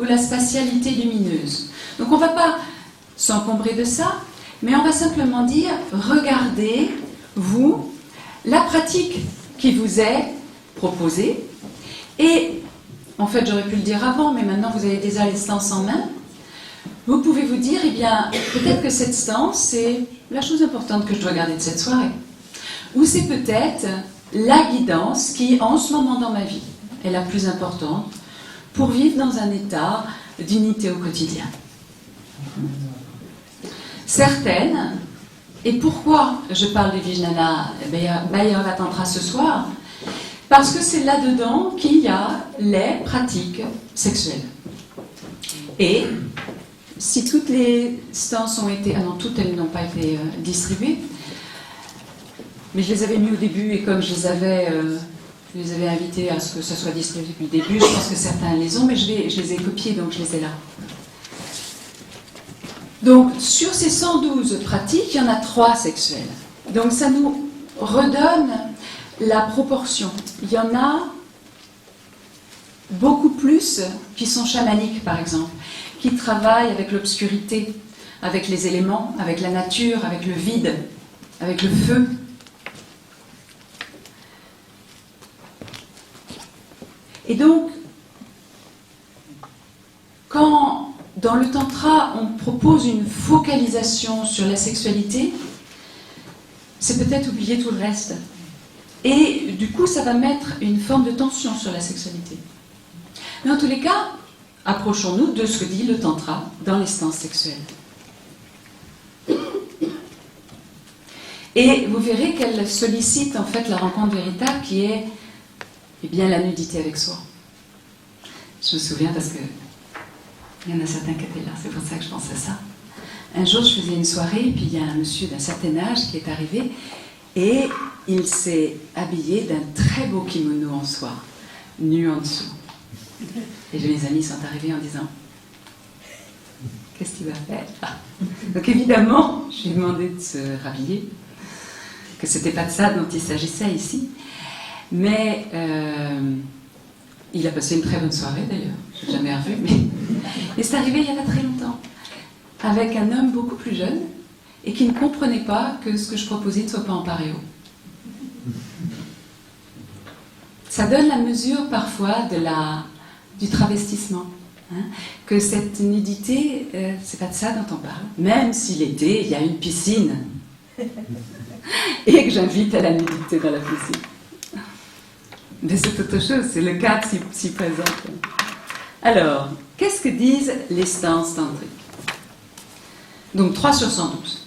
ou la spatialité lumineuse. Donc on ne va pas s'encombrer de ça, mais on va simplement dire, regardez, vous, la pratique qui vous est proposée, et en fait j'aurais pu le dire avant, mais maintenant vous avez déjà les stances en main, vous pouvez vous dire, eh bien, peut-être que cette stance, c'est la chose importante que je dois garder de cette soirée. Ou c'est peut-être la guidance qui, en ce moment dans ma vie, est la plus importante pour vivre dans un état d'unité au quotidien. Certaines, et pourquoi je parle du Vijnana Bhairava Tantra ce soir? Parce que c'est là-dedans qu'il y a les pratiques sexuelles. Et si toutes les stances ont été... Ah non, toutes elles n'ont pas été distribuées, mais je les avais mis au début et comme je les avais invités à ce que ça soit distribué depuis le début, je pense que certains les ont, mais je les ai copiés, donc je les ai là. Donc, sur ces 112 pratiques, il y en a 3 sexuelles. Donc, ça nous redonne la proportion. Il y en a beaucoup plus qui sont chamaniques, par exemple, qui travaillent avec l'obscurité, avec les éléments, avec la nature, avec le vide, avec le feu. Et donc, quand dans le tantra on propose une focalisation sur la sexualité, c'est peut-être oublier tout le reste. Et du coup, ça va mettre une forme de tension sur la sexualité. Mais en tous les cas, approchons-nous de ce que dit le tantra dans les stances sexuelles. Et vous verrez qu'elle sollicite en fait la rencontre véritable qui est eh bien, la nudité avec soi. Je me souviens parce que il y en a certains qui étaient là, c'est pour ça que je pense à ça. Un jour, je faisais une soirée, et puis il y a un monsieur d'un certain âge qui est arrivé, et il s'est habillé d'un très beau kimono en soie, nu en dessous. Et mes amis sont arrivés en disant « Qu'est-ce qu'il va faire ?» Donc évidemment, je lui ai demandé de se rhabiller, que ce n'était pas de ça dont il s'agissait ici. Mais il a passé une très bonne soirée d'ailleurs, je ne l'ai jamais revu, mais... Et c'est arrivé il n'y a pas très longtemps, avec un homme beaucoup plus jeune, et qui ne comprenait pas que ce que je proposais ne soit pas en paréo. Ça donne la mesure parfois du travestissement, hein, que cette nudité, c'est pas de ça dont on parle, même si l'été, il y a une piscine, et que j'invite à la nudité dans la piscine. Mais c'est autre chose, c'est le cadre s'y présente. Alors, qu'est-ce que disent les stances tantriques? Donc 3 sur 112.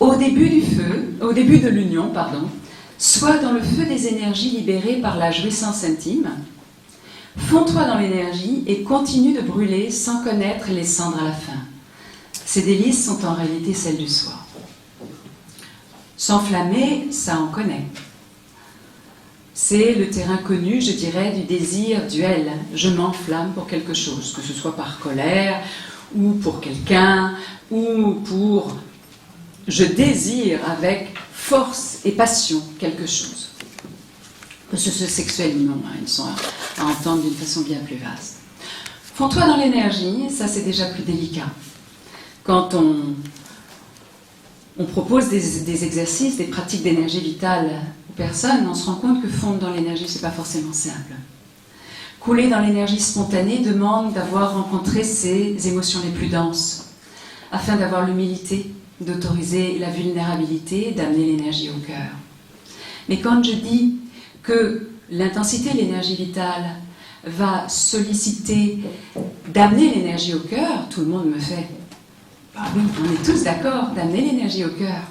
Au début de l'union, sois dans le feu des énergies libérées par la jouissance intime, fonds-toi dans l'énergie et continue de brûler sans connaître les cendres à la fin. Ces délices sont en réalité celles du soir. S'enflammer, ça en connaît. C'est le terrain connu, je dirais, du désir duel. Je m'enflamme pour quelque chose, que ce soit par colère, ou pour quelqu'un, ou pour... Je désire avec force et passion quelque chose. Que ce soit sexuel ou non, hein, ils sont à entendre d'une façon bien plus vaste. Fonds-toi dans l'énergie, ça c'est déjà plus délicat. Quand on propose des exercices, des pratiques d'énergie vitale aux personnes, on se rend compte que fondre dans l'énergie, c'est pas forcément simple. Couler dans l'énergie spontanée demande d'avoir rencontré ses émotions les plus denses, afin d'avoir l'humilité, d'autoriser la vulnérabilité, d'amener l'énergie au cœur. Mais quand je dis que l'intensité de l'énergie vitale va solliciter d'amener l'énergie au cœur, tout le monde me fait « Ah oui, on est tous d'accord d'amener l'énergie au cœur. »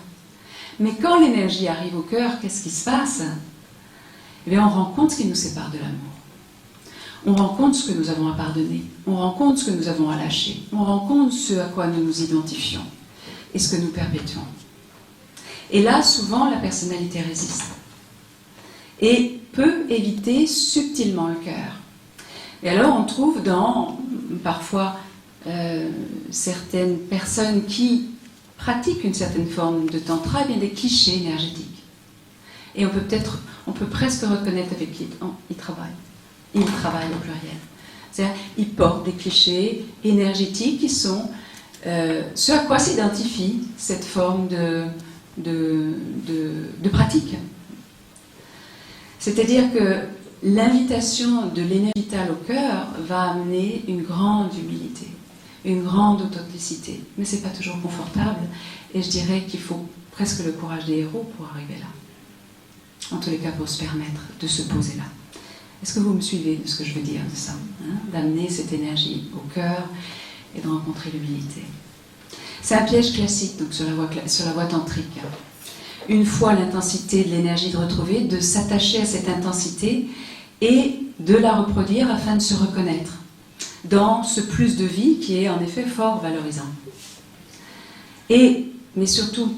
Mais quand l'énergie arrive au cœur, qu'est-ce qui se passe? Eh bien, on rend compte ce qui nous sépare de l'amour. On rend compte ce que nous avons à pardonner. On rend compte ce que nous avons à lâcher. On rend compte ce à quoi nous nous identifions et ce que nous perpétuons. Et là, souvent, la personnalité résiste et peut éviter subtilement le cœur. Et alors, on trouve parfois certaines personnes qui pratiquent une certaine forme de tantra, bien des clichés énergétiques. Et on peut presque reconnaître avec qui ils travaillent. Ils travaillent au pluriel. C'est-à-dire, ils portent des clichés énergétiques qui sont ce à quoi s'identifie cette forme de pratique. C'est-à-dire que l'invitation de l'énergie vitale au cœur va amener une grande humilité, une grande authenticité. Mais ce n'est pas toujours confortable, et je dirais qu'il faut presque le courage des héros pour arriver là. En tous les cas, pour se permettre de se poser là. Est-ce que vous me suivez de ce que je veux dire de ça, hein? D'amener cette énergie au cœur et de rencontrer l'humilité. C'est un piège classique donc, sur la voie tantrique. Une fois l'intensité de l'énergie de retrouver, de s'attacher à cette intensité et de la reproduire afin de se reconnaître dans ce plus de vie qui est en effet fort valorisant. Mais surtout,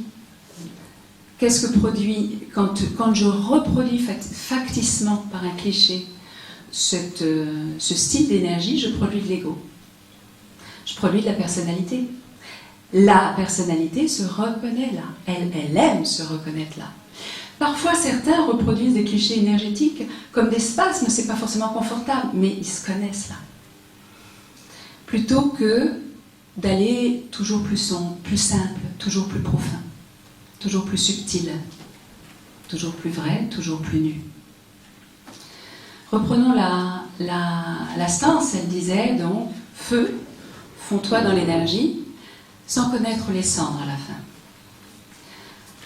qu'est-ce que produit, quand je reproduis facticement par un cliché ce style d'énergie, je produis de l'ego. Je produis de la personnalité. La personnalité se reconnaît là. Elle aime se reconnaître là. Parfois, certains reproduisent des clichés énergétiques comme des spasmes, c'est pas forcément confortable, mais ils se connaissent là. Plutôt que d'aller toujours plus sombre, plus simple, toujours plus profond, toujours plus subtil, toujours plus vrai, toujours plus nu. Reprenons la stance, elle disait donc, feu, fonds-toi dans l'énergie, sans connaître les cendres à la fin.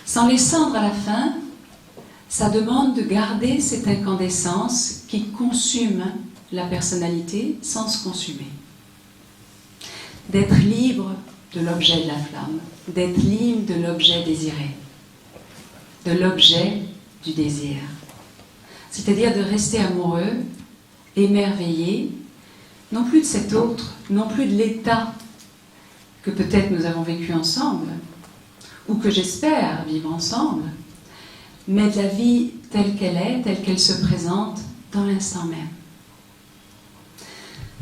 Sans les cendres à la fin, ça demande de garder cette incandescence qui consume la personnalité sans se consumer. D'être libre de l'objet de la flamme, d'être libre de l'objet désiré, de l'objet du désir. C'est-à-dire de rester amoureux, émerveillé, non plus de cet autre, non plus de l'état que peut-être nous avons vécu ensemble, ou que j'espère vivre ensemble, mais de la vie telle qu'elle se présente dans l'instant même.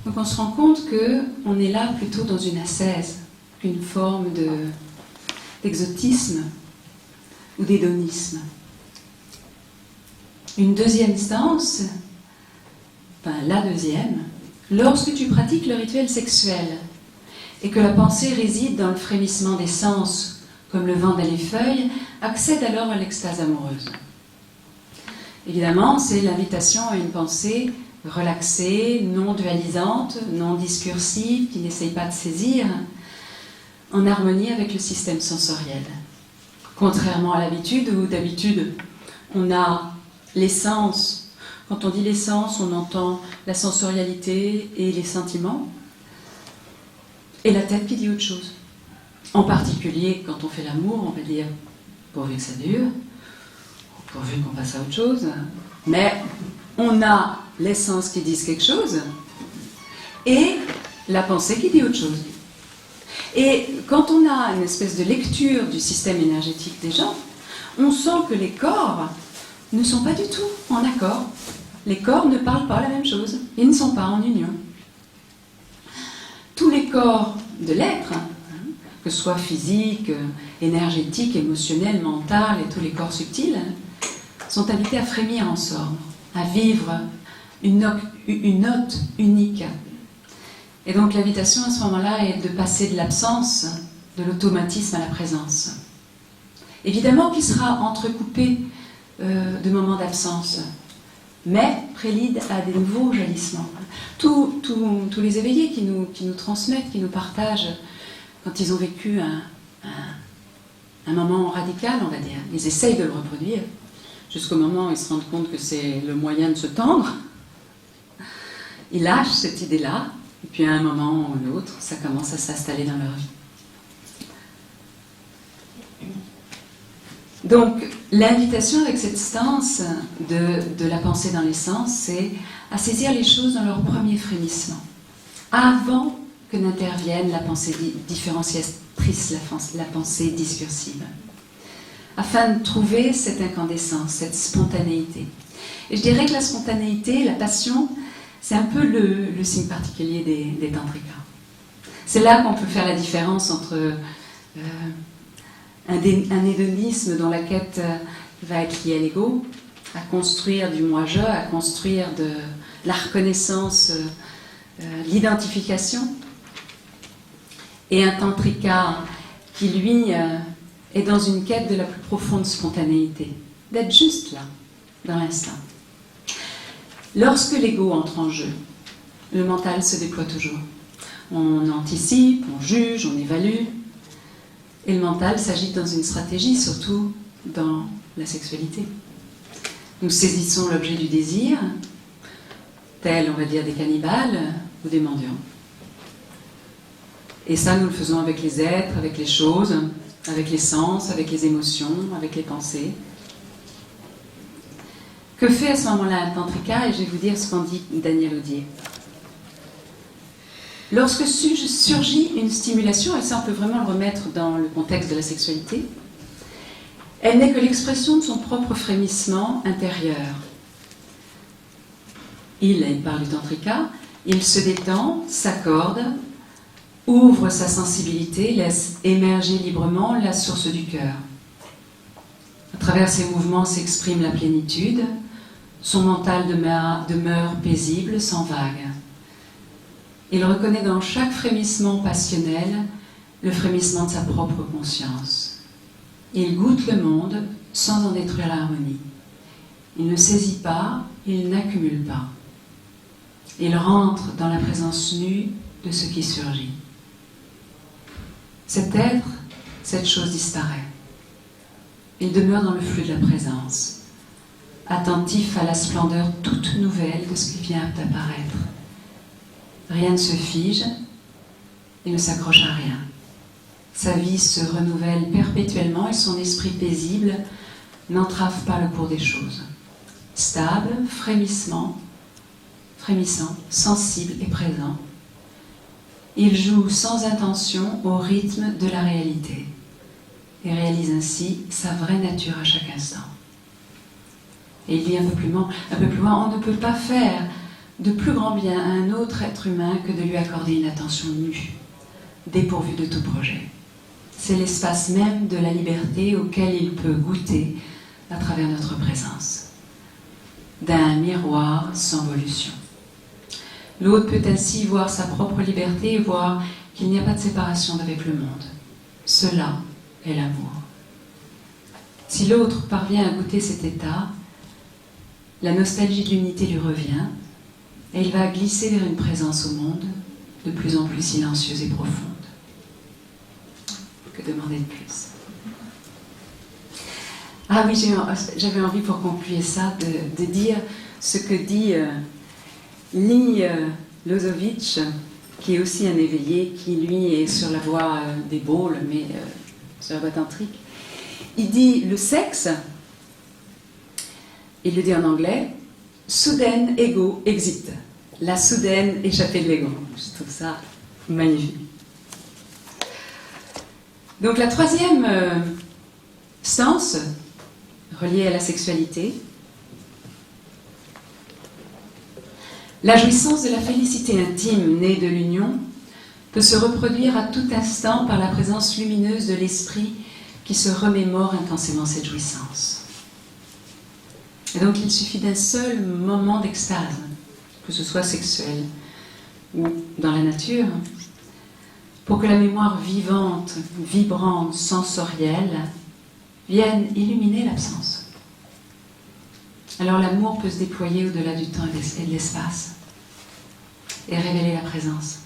Donc on se rend compte qu'on est là plutôt dans une ascèse qu'une forme d'exotisme ou d'hédonisme. Une deuxième stance, la deuxième, lorsque tu pratiques le rituel sexuel et que la pensée réside dans le frémissement des sens, comme le vent dans les feuilles, accède alors à l'extase amoureuse. Évidemment, c'est l'invitation à une pensée relaxée, non dualisante, non discursive, qui n'essaye pas de saisir, en harmonie avec le système sensoriel. Contrairement à l'habitude, où d'habitude on a les sens. Quand on dit les sens, on entend la sensorialité et les sentiments, et la tête qui dit autre chose. En particulier, quand on fait l'amour, on va dire pourvu que ça dure, pourvu qu'on passe à autre chose, mais on a les sens qui disent quelque chose et la pensée qui dit autre chose. Et quand on a une espèce de lecture du système énergétique des gens, on sent que les corps ne sont pas du tout en accord. Les corps ne parlent pas la même chose, ils ne sont pas en union. Tous les corps de l'être, que ce soit physique, énergétique, émotionnel, mental et tous les corps subtils, sont invités à frémir ensemble, à vivre une note unique. Et donc l'invitation à ce moment-là est de passer de l'absence, de l'automatisme à la présence. Évidemment qu'il sera entrecoupé de moments d'absence, mais prélude à des nouveaux jaillissements. Tous les éveillés qui nous transmettent, qui nous partagent, quand ils ont vécu un moment radical, on va dire, ils essayent de le reproduire, jusqu'au moment où ils se rendent compte que c'est le moyen de se tendre. Ils lâchent cette idée-là, et puis à un moment ou l'autre, ça commence à s'installer dans leur vie. Donc, l'invitation avec cette stance de la pensée dans les sens, c'est à saisir les choses dans leur premier frémissement, avant que n'intervienne la pensée différenciatrice, la pensée discursive, afin de trouver cette incandescence, cette spontanéité. Et je dirais que la spontanéité, la passion, c'est un peu le signe particulier des tantrikas. C'est là qu'on peut faire la différence entre un hédonisme dont la quête va être liée à l'ego, à construire du moi-je, à construire de la reconnaissance l'identification, et un tantrika qui, lui, est dans une quête de la plus profonde spontanéité, d'être juste là, dans l'instant. Lorsque l'ego entre en jeu, le mental se déploie toujours. On anticipe, on juge, on évalue, et le mental s'agite dans une stratégie, surtout dans la sexualité. Nous saisissons l'objet du désir, tel, on va dire, des cannibales ou des mendiants. Et ça, nous le faisons avec les êtres, avec les choses, avec les sens, avec les émotions, avec les pensées. Que fait à ce moment-là un tantrika? Et je vais vous dire ce qu'en dit Daniel Audier. Lorsque surgit une stimulation, et ça on peut vraiment le remettre dans le contexte de la sexualité, elle n'est que l'expression de son propre frémissement intérieur. Il parle du tantrika, il se détend, s'accorde, ouvre sa sensibilité, laisse émerger librement la source du cœur. À travers ces mouvements s'exprime la plénitude, son mental demeure paisible, sans vague. Il reconnaît dans chaque frémissement passionnel le frémissement de sa propre conscience. Il goûte le monde sans en détruire l'harmonie. Il ne saisit pas, il n'accumule pas. Il rentre dans la présence nue de ce qui surgit. Cet être, cette chose disparaît. Il demeure dans le flux de la présence, attentif à la splendeur toute nouvelle de ce qui vient d'apparaître. Rien ne se fige, il ne s'accroche à rien. Sa vie se renouvelle perpétuellement et son esprit paisible n'entrave pas le cours des choses. Stable, frémissant, sensible et présent, il joue sans intention au rythme de la réalité et réalise ainsi sa vraie nature à chaque instant. Et il dit un peu plus loin, on ne peut pas faire de plus grand bien à un autre être humain que de lui accorder une attention nue, dépourvue de tout projet. C'est l'espace même de la liberté auquel il peut goûter à travers notre présence, d'un miroir sans pollution. L'autre peut ainsi voir sa propre liberté et voir qu'il n'y a pas de séparation avec le monde. Cela est l'amour. Si l'autre parvient à goûter cet état, la nostalgie de l'unité lui revient et il va glisser vers une présence au monde de plus en plus silencieuse et profonde. Que demander de plus? Ah oui, j'avais envie pour conclure ça de dire ce que dit Lee Lozovitch, qui est aussi un éveillé, qui lui est sur la voie des bowls, mais sur la voie tantrique. Il dit le sexe, il le dit en anglais, sudden ego exit, la soudaine échappée de l'ego. Je trouve ça magnifique. Donc la troisième stance, reliée à la sexualité, la jouissance de la félicité intime née de l'union peut se reproduire à tout instant par la présence lumineuse de l'esprit qui se remémore intensément cette jouissance. Et donc il suffit d'un seul moment d'extase, que ce soit sexuel ou dans la nature, pour que la mémoire vivante, vibrante, sensorielle vienne illuminer l'absence. Alors l'amour peut se déployer au-delà du temps et de l'espace et révéler la présence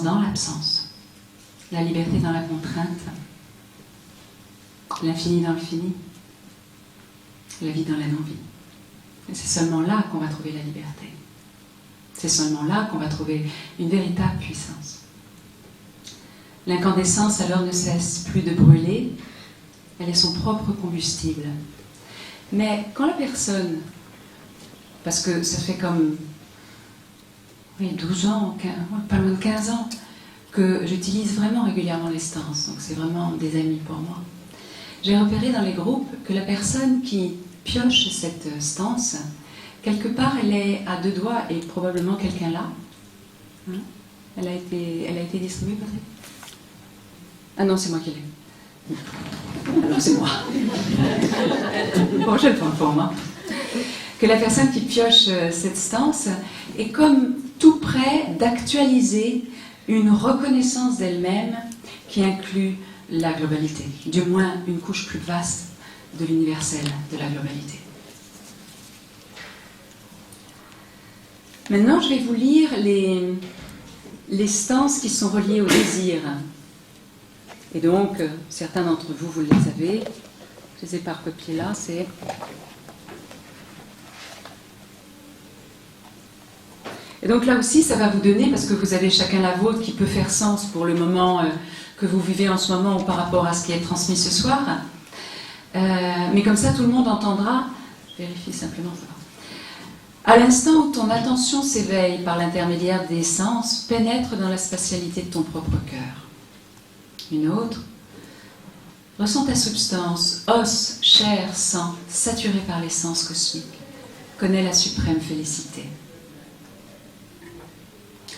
dans l'absence, la liberté dans la contrainte, l'infini dans le fini, la vie dans la non-vie. Et c'est seulement là qu'on va trouver la liberté. C'est seulement là qu'on va trouver une véritable puissance. L'incandescence alors ne cesse plus de brûler, elle est son propre combustible. Mais quand la personne, parce que ça fait comme 12 ans, pas loin de 15 ans, que j'utilise vraiment régulièrement les stances, donc c'est vraiment des amis pour moi. J'ai repéré dans les groupes que la personne qui pioche cette stance, quelque part elle est à deux doigts, et probablement quelqu'un là. Hein? Elle a été distribuée, Patrick? Ah non, c'est moi qui l'ai. Alors c'est moi. Bon, je le prends pour moi. Que la personne qui pioche cette stance est comme tout près d'actualiser une reconnaissance d'elle-même qui inclut la globalité, du moins une couche plus vaste de l'universel, de la globalité. Maintenant, je vais vous lire les stances qui sont reliées au désir. Et donc, certains d'entre vous, vous les avez. Je les ai pas recopiés là, c'est... Et donc là aussi, ça va vous donner, parce que vous avez chacun la vôtre qui peut faire sens pour le moment que vous vivez en ce moment ou par rapport à ce qui est transmis ce soir. Mais comme ça, tout le monde entendra. Je vérifie simplement ça. À l'instant où ton attention s'éveille par l'intermédiaire des sens, pénètre dans la spatialité de ton propre cœur. Une autre. Ressens ta substance, os, chair, sang, saturée par l'essence cosmique. Connais la suprême félicité.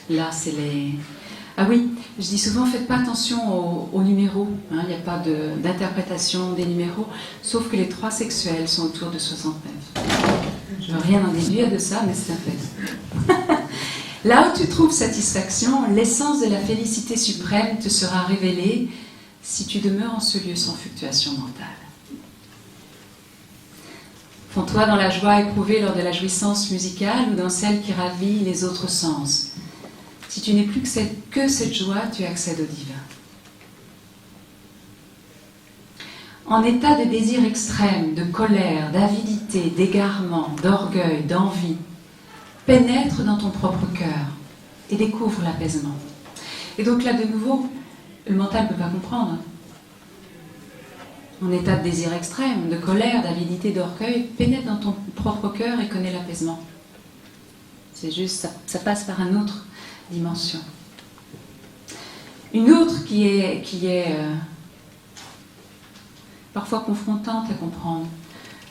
Là, c'est les... Ah oui, je dis souvent, faites pas attention aux numéros. Il n'y a pas d'interprétation des numéros, sauf que les 3 sexuels sont autour de 69. Je ne veux rien en déduire de ça, mais c'est un fait. Là où tu trouves satisfaction, l'essence de la félicité suprême te sera révélée si tu demeures en ce lieu sans fluctuation mentale. Fonds-toi dans la joie éprouvée lors de la jouissance musicale ou dans celle qui ravit les autres sens. Si tu n'es plus que cette joie, tu accèdes au divin. En état de désir extrême, de colère, d'avidité, d'égarement, d'orgueil, d'envie, pénètre dans ton propre cœur et découvre l'apaisement. Et donc là, de nouveau, le mental ne peut pas comprendre. En état de désir extrême, de colère, d'avidité, d'orgueil, pénètre dans ton propre cœur et connais l'apaisement. C'est juste, ça passe par une autre dimension. Une autre qui est parfois confrontante à comprendre.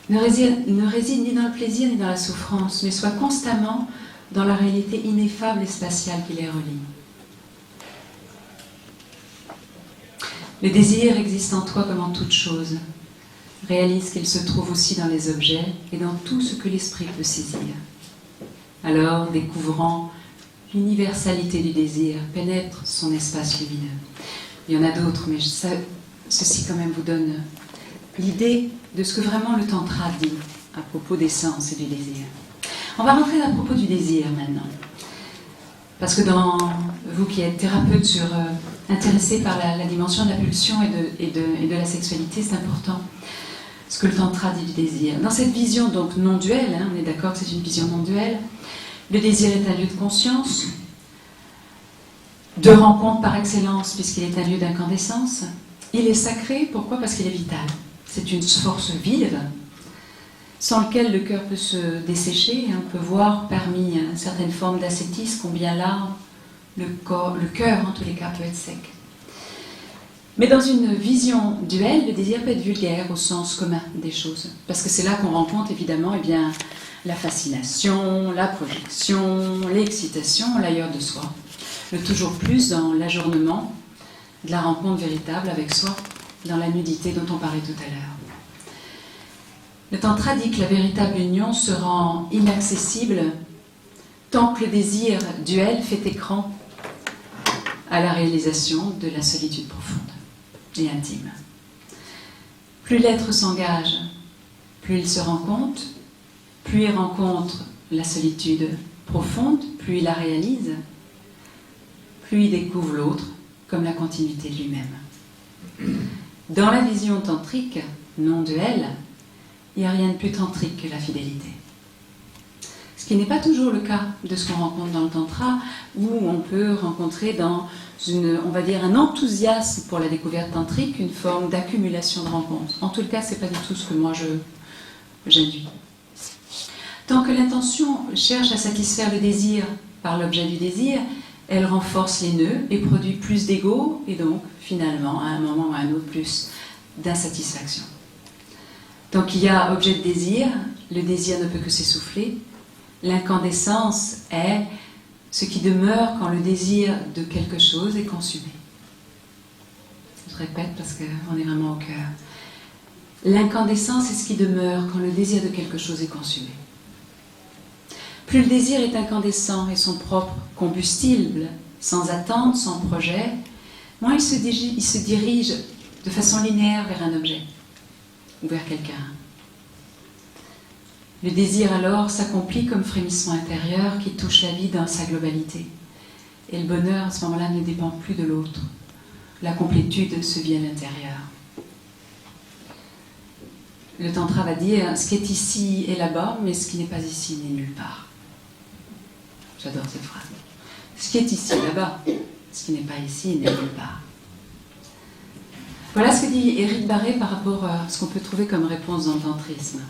Ne réside ni dans le plaisir ni dans la souffrance, mais soit constamment dans la réalité ineffable et spatiale qui les relie. Le désir existe en toi comme en toute chose. Réalise qu'il se trouve aussi dans les objets et dans tout ce que l'esprit peut saisir. Alors, découvrant l'universalité du désir, pénètre son espace lumineux. Il y en a d'autres, mais ceci quand même vous donne l'idée de ce que vraiment le tantra dit à propos des sens et du désir. On va rentrer à propos du désir maintenant. Parce que vous qui êtes thérapeute intéressé par la dimension de la pulsion et de la sexualité, c'est important ce que le tantra dit du désir. Dans cette vision donc non duelle, on est d'accord que c'est une vision non duelle, le désir est un lieu de conscience, de rencontre par excellence, puisqu'il est un lieu d'incandescence. Il est sacré, pourquoi ? Parce qu'il est vital. C'est une force vive, sans lequel le cœur peut se dessécher. On peut voir parmi certaines formes d'ascétisme combien là, le cœur, en tous les cas, peut être sec. Mais dans une vision duelle, le désir peut être vulgaire au sens commun des choses. Parce que c'est là qu'on rencontre évidemment la fascination, la projection, l'excitation, l'ailleurs de soi. Le toujours plus dans l'ajournement de la rencontre véritable avec soi, dans la nudité dont on parlait tout à l'heure. Le tantra dit que la véritable union se rend inaccessible tant que le désir duel fait écran à la réalisation de la solitude profonde et intime. Plus l'être s'engage, plus il se rend compte, plus il rencontre la solitude profonde, plus il la réalise, plus il découvre l'autre comme la continuité de lui-même. Dans la vision tantrique, non duelle, il n'y a rien de plus tantrique que la fidélité. Ce qui n'est pas toujours le cas de ce qu'on rencontre dans le tantra, où on peut rencontrer dans on va dire un enthousiasme pour la découverte tantrique, une forme d'accumulation de rencontres. En tout cas, ce n'est pas du tout ce que moi j'induis. Tant que l'intention cherche à satisfaire le désir par l'objet du désir, elle renforce les nœuds et produit plus d'ego, et donc, finalement, à un moment ou à un autre, plus d'insatisfaction. Tant qu'il y a objet de désir, le désir ne peut que s'essouffler. L'incandescence est ce qui demeure quand le désir de quelque chose est consumé. Je répète parce qu'on est vraiment au cœur. L'incandescence est ce qui demeure quand le désir de quelque chose est consumé. Plus le désir est incandescent et son propre combustible, sans attente, sans projet, moins il se dirige de façon linéaire vers un objet ou vers quelqu'un. Le désir alors s'accomplit comme frémissement intérieur qui touche la vie dans sa globalité. Et le bonheur à ce moment-là ne dépend plus de l'autre. La complétude se vit à l'intérieur. Le tantra va dire ce qui est ici est là-bas, mais ce qui n'est pas ici n'est nulle part. J'adore cette phrase. Ce qui est ici est là-bas, ce qui n'est pas ici n'est nulle part. Voilà ce que dit Éric Barré par rapport à ce qu'on peut trouver comme réponse dans le tantrisme.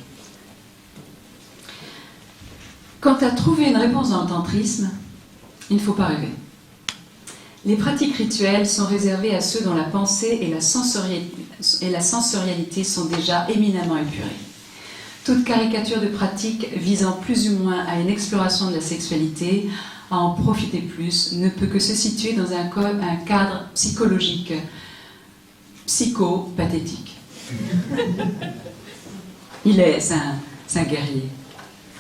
Quant à trouver une réponse dans le tantrisme, il ne faut pas rêver. Les pratiques rituelles sont réservées à ceux dont la pensée et la sensorialité sont déjà éminemment épurées. Toute caricature de pratique visant plus ou moins à une exploration de la sexualité, à en profiter plus, ne peut que se situer dans un cadre psychologique, psycho-pathétique. C'est un guerrier.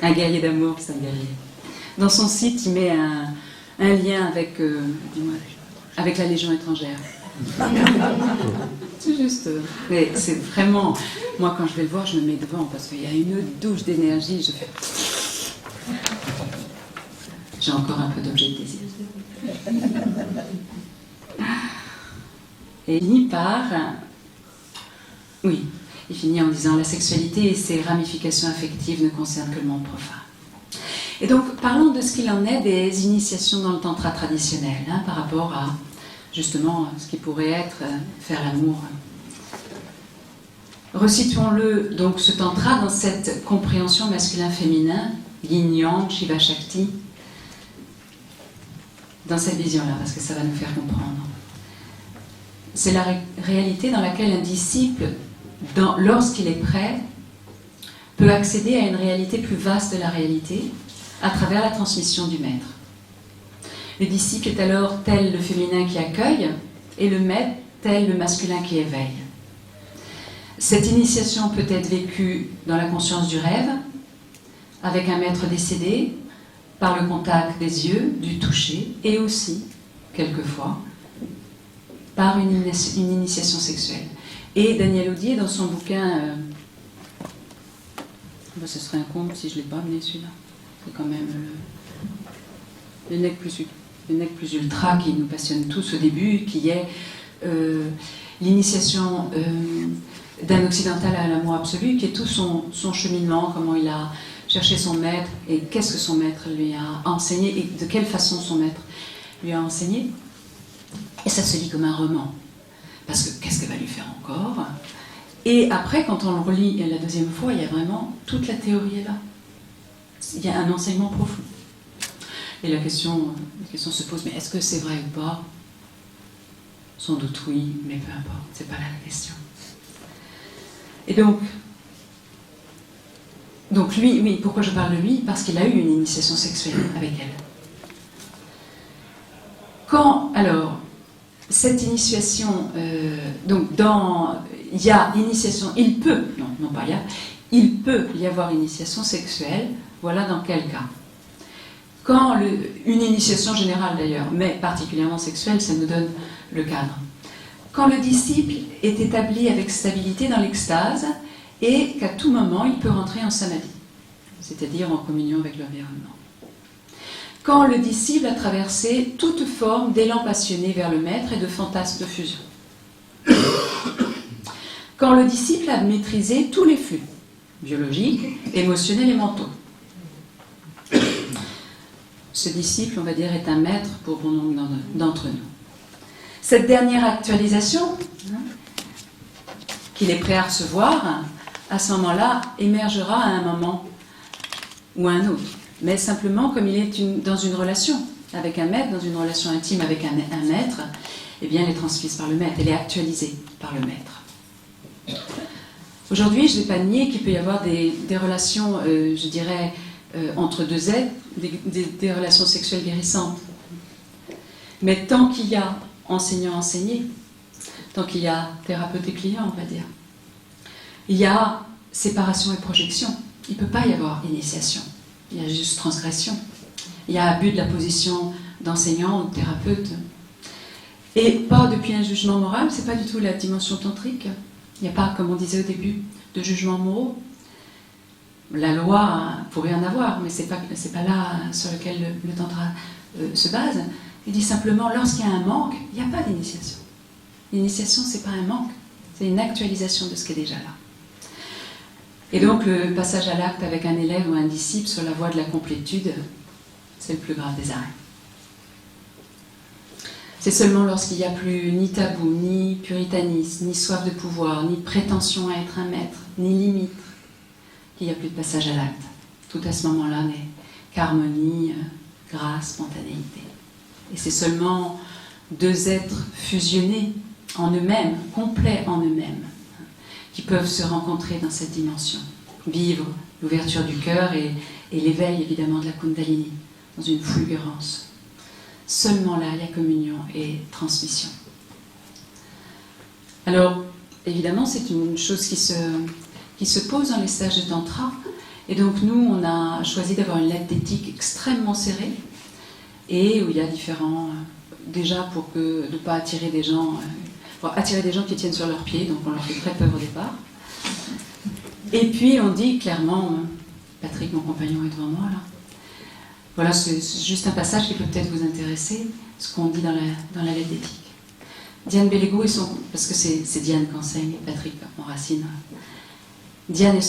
Un guerrier d'amour, c'est un guerrier. Dans son site, il met un lien avec la Légion étrangère. C'est juste... mais c'est vraiment... Moi, quand je vais le voir, je me mets devant parce qu'il y a une douche d'énergie. Je fais... J'ai encore un peu d'objet de désir. Et il finit par... Oui, il finit en disant « La sexualité et ses ramifications affectives ne concernent que le monde profane ». Et donc, parlons de ce qu'il en est des initiations dans le tantra traditionnel, par rapport à, justement, ce qui pourrait être faire l'amour. Resituons-le, donc, ce tantra dans cette compréhension masculin-féminin, yin-yang, shiva-shakti, dans cette vision-là, parce que ça va nous faire comprendre. C'est la réalité dans laquelle un disciple, lorsqu'il est prêt, peut accéder à une réalité plus vaste de la réalité à travers la transmission du maître. Le disciple est alors tel le féminin qui accueille et le maître tel le masculin qui éveille. Cette initiation peut être vécue dans la conscience du rêve, avec un maître décédé, par le contact des yeux, du toucher, et aussi, quelquefois, par une initiation sexuelle. Et Daniel Audier, dans son bouquin, ce serait un comble si je ne l'ai pas amené celui-là, c'est quand même le nec plus ultra qui nous passionne tous au début, qui est l'initiation d'un occidental à l'amour absolu, qui est tout son cheminement, comment il a cherché son maître, et qu'est-ce que son maître lui a enseigné, et de quelle façon son maître lui a enseigné. Et ça se lit comme un roman. Parce que qu'est-ce qu'elle va lui faire encore? Et après, quand on le relit la deuxième fois, il y a vraiment toute la théorie est là. Il y a un enseignement profond. Et la question se pose, mais est-ce que c'est vrai ou pas? Sans doute oui, mais peu importe, c'est pas là la question. Et donc lui, oui, pourquoi je parle de lui? Parce qu'il a eu une initiation sexuelle avec elle. Alors, cette initiation, il y a initiation, il peut y avoir initiation sexuelle, voilà dans quel cas. Une initiation générale d'ailleurs, mais particulièrement sexuelle, ça nous donne le cadre. Quand le disciple est établi avec stabilité dans l'extase et qu'à tout moment il peut rentrer en samadhi, c'est-à-dire en communion avec l'environnement. Quand le disciple a traversé toute forme d'élan passionné vers le maître et de fantasme de fusion. Quand le disciple a maîtrisé tous les flux, biologiques, émotionnels et mentaux. Ce disciple, on va dire, est un maître pour bon nombre d'entre nous. Cette dernière actualisation, qu'il est prêt à recevoir, à ce moment-là, émergera à un moment ou à un autre. Mais simplement, comme il est dans une relation avec un maître, dans une relation intime avec un maître, eh bien, elle est transmise par le maître, elle est actualisée par le maître. Aujourd'hui, je ne vais pas nier qu'il peut y avoir des relations, je dirais, entre deux êtres, des relations sexuelles guérissantes. Mais tant qu'il y a enseignant-enseigné, tant qu'il y a thérapeute et client, on va dire, il y a séparation et projection. Il ne peut pas y avoir initiation. Il y a juste transgression. Il y a abus de la position d'enseignant ou de thérapeute. Et pas depuis un jugement moral, c'est pas du tout la dimension tantrique. Il n'y a pas, comme on disait au début, de jugement moraux. La loi pourrait en avoir, mais c'est pas là sur lequel le tantra se base. Il dit simplement, lorsqu'il y a un manque, il n'y a pas d'initiation. L'initiation, c'est pas un manque, c'est une actualisation de ce qui est déjà là. Et donc, le passage à l'acte avec un élève ou un disciple sur la voie de la complétude, c'est le plus grave des arrêts. C'est seulement lorsqu'il n'y a plus ni tabou, ni puritanisme, ni soif de pouvoir, ni prétention à être un maître, ni limite, qu'il n'y a plus de passage à l'acte. Tout à ce moment-là n'est qu'harmonie, grâce, spontanéité. Et c'est seulement deux êtres fusionnés en eux-mêmes, complets en eux-mêmes, qui peuvent se rencontrer dans cette dimension, vivre l'ouverture du cœur et l'éveil évidemment de la Kundalini, dans une fulgurance. Seulement là, il y a communion et transmission. Alors, évidemment, c'est une chose qui se pose dans les stages de Tantra, et donc nous, on a choisi d'avoir une lettre d'éthique extrêmement serrée, et où il y a différents, déjà pour ne pas attirer des gens qui tiennent sur leurs pieds, donc on leur fait très peur au départ. Et puis on dit clairement, Patrick, mon compagnon, est devant moi là. Voilà, c'est juste un passage qui peut peut-être vous intéresser, ce qu'on dit dans la lettre d'éthique. Diane Bellego parce que c'est Diane qu'enseigne, Patrick en racine. Diane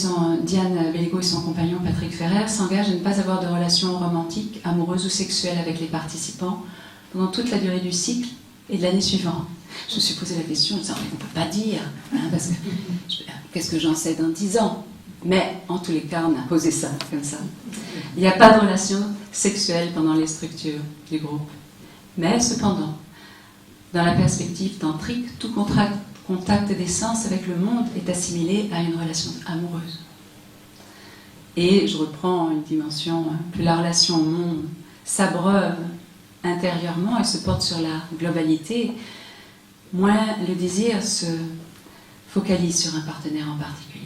Bellego et son compagnon Patrick Ferrer s'engagent à ne pas avoir de relations romantiques, amoureuses ou sexuelles avec les participants pendant toute la durée du cycle et de l'année suivante. Je me suis posé la question, on ne peut pas dire, parce que qu'est-ce que j'en sais dans 10 ans? Mais en tous les cas, on a posé ça comme ça. Il n'y a pas de relation sexuelle pendant les structures du groupe. Mais cependant, dans la perspective tantrique, tout contact des sens avec le monde est assimilé à une relation amoureuse. Et je reprends une dimension, plus la relation au monde s'abreuve intérieurement et se porte sur la globalité, moins le désir se focalise sur un partenaire en particulier.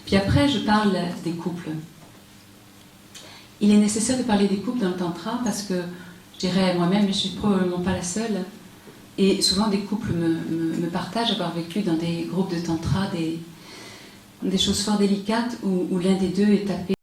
Puis après, je parle des couples. Il est nécessaire de parler des couples dans le tantra parce que, je dirais moi-même, je ne suis probablement pas la seule, et souvent des couples me partagent avoir vécu dans des groupes de tantra des choses fort délicates où l'un des deux est tapé